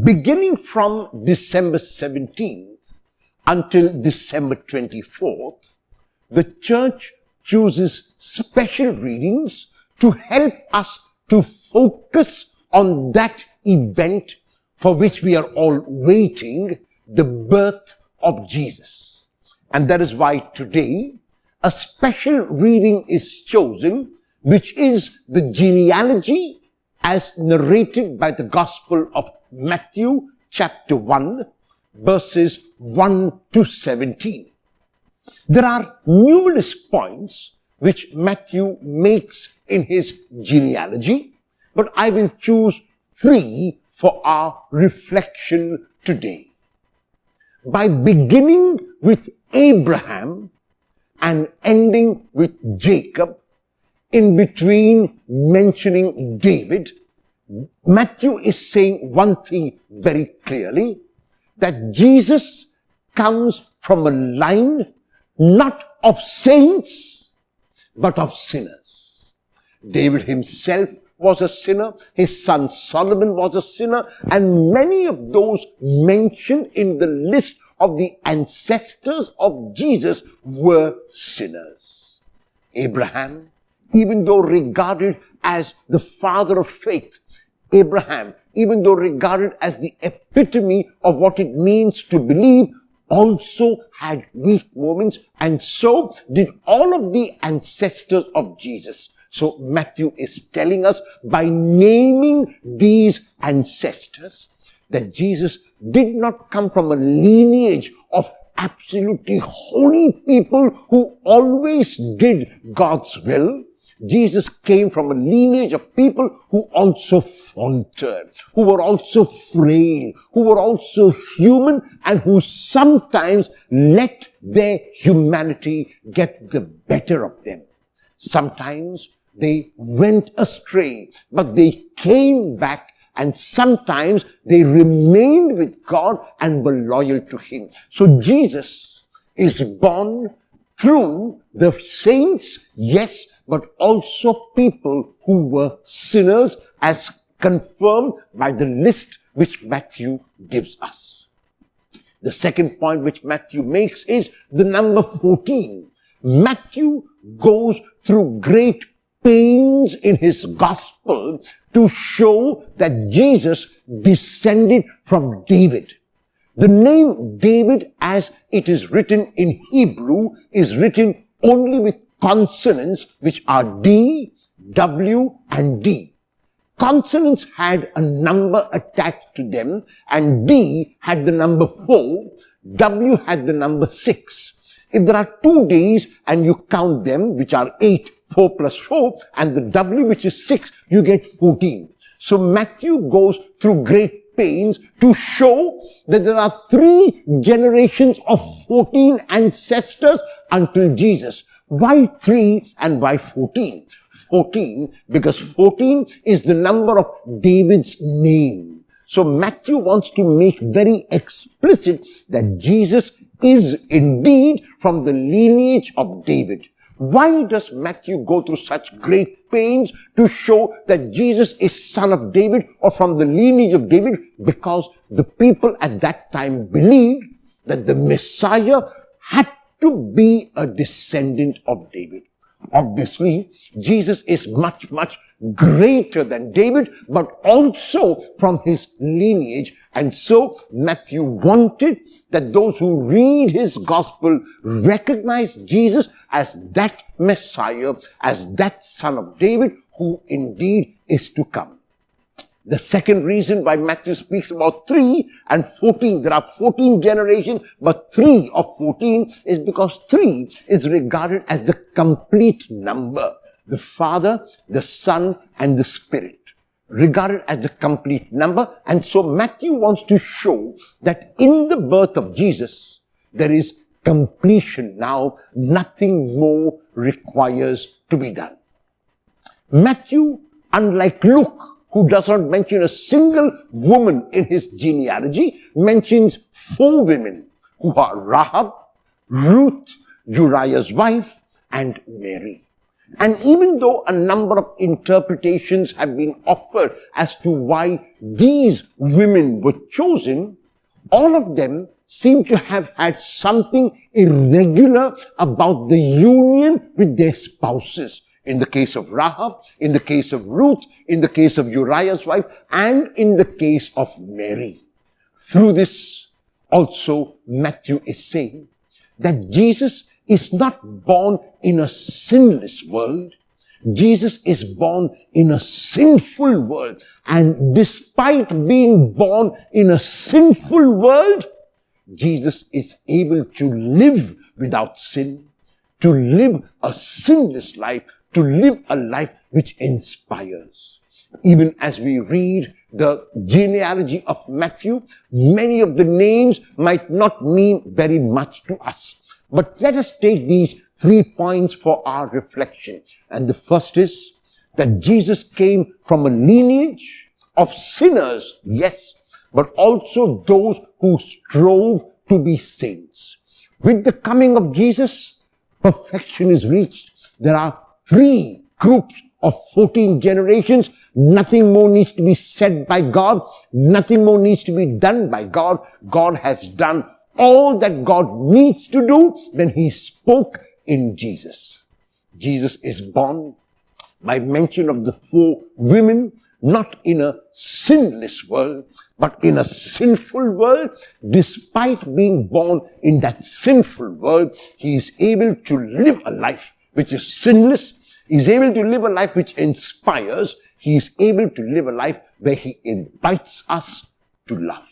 Beginning from December 17th until December 24th, the church chooses special readings to help us to focus on that event for which we are all waiting, the birth of Jesus. And that is why today a special reading is chosen, which is the genealogy as narrated by the Gospel of Matthew chapter 1, verses 1 to 17. There are numerous points which Matthew makes in his genealogy, but I will choose 3 for our reflection today. By beginning with Abraham and ending with Jacob, in between mentioning David, Matthew is saying one thing very clearly, that Jesus comes from a line not of saints, but of sinners. David himself was a sinner, his son Solomon was a sinner, and many of those mentioned in the list of the ancestors of Jesus were sinners. Abraham, even though regarded as the father of faith, Abraham, even though regarded as the epitome of what it means to believe, also had weak moments, and so did all of the ancestors of Jesus. So Matthew is telling us by naming these ancestors that Jesus did not come from a lineage of absolutely holy people who always did God's will. Jesus came from a lineage of people who also faltered, who were also frail, who were also human, and who sometimes let their humanity get the better of them. Sometimes they went astray, but they came back, and sometimes they remained with God and were loyal to Him. So Jesus is born through the saints, yes, but also people who were sinners, as confirmed by the list which Matthew gives us. The second point which Matthew makes is the number 14. Matthew goes through great pains in his gospel to show that Jesus descended from David. The name David, as it is written in Hebrew, is written only with consonants which are D, W, and D. Consonants had a number attached to them, and D had the number 4, W had the number 6. If there are 2 Ds and you count them, which are 8, 4 plus 4, and the W, which is 6, you get 14. So Matthew goes through great pains to show that there are 3 generations of 14 ancestors until Jesus. Why 3 and why 14? 14, because 14 is the number of David's name. So Matthew wants to make very explicit that Jesus is indeed from the lineage of David. Why does Matthew go through such great pains to show that Jesus is son of David or from the lineage of David? Because the people at that time believed that the Messiah had to be a descendant of David. Obviously, Jesus is much, much greater than David, but also from his lineage. And so Matthew wanted that those who read his gospel recognize Jesus as that Messiah, as that son of David, who indeed is to come. The second reason why Matthew speaks about 3 and 14, there are 14 generations, but 3 of 14 is because 3 is regarded as the complete number. The Father, the Son, and the Spirit. Regarded as the complete number. And so Matthew wants to show that in the birth of Jesus, there is completion. Now, nothing more requires to be done. Matthew, unlike Luke, who does not mention a single woman in his genealogy, mentions 4 women who are Rahab, Ruth, Uriah's wife, and Mary. And even though a number of interpretations have been offered as to why these women were chosen, all of them seem to have had something irregular about the union with their spouses. In the case of Rahab, in the case of Ruth, in the case of Uriah's wife, and in the case of Mary. Through this, also, Matthew is saying that Jesus is not born in a sinless world. Jesus is born in a sinful world. And despite being born in a sinful world, Jesus is able to live without sin, to live a sinless life, to live a life which inspires. Even as we read the genealogy of Matthew, many of the names might not mean very much to us. But let us take these 3 points for our reflection. And the first is that Jesus came from a lineage of sinners, yes, but also those who strove to be saints. With the coming of Jesus, perfection is reached. There are 3 groups of 14 generations. Nothing more needs to be said by God. Nothing more needs to be done by God. God has done all that God needs to do when He spoke in Jesus. Jesus is born by mention of the 4 women, not in a sinless world, but in a sinful world. Despite being born in that sinful world, He is able to live a life which is sinless. He is able to live a life which inspires. He is able to live a life where He invites us to love.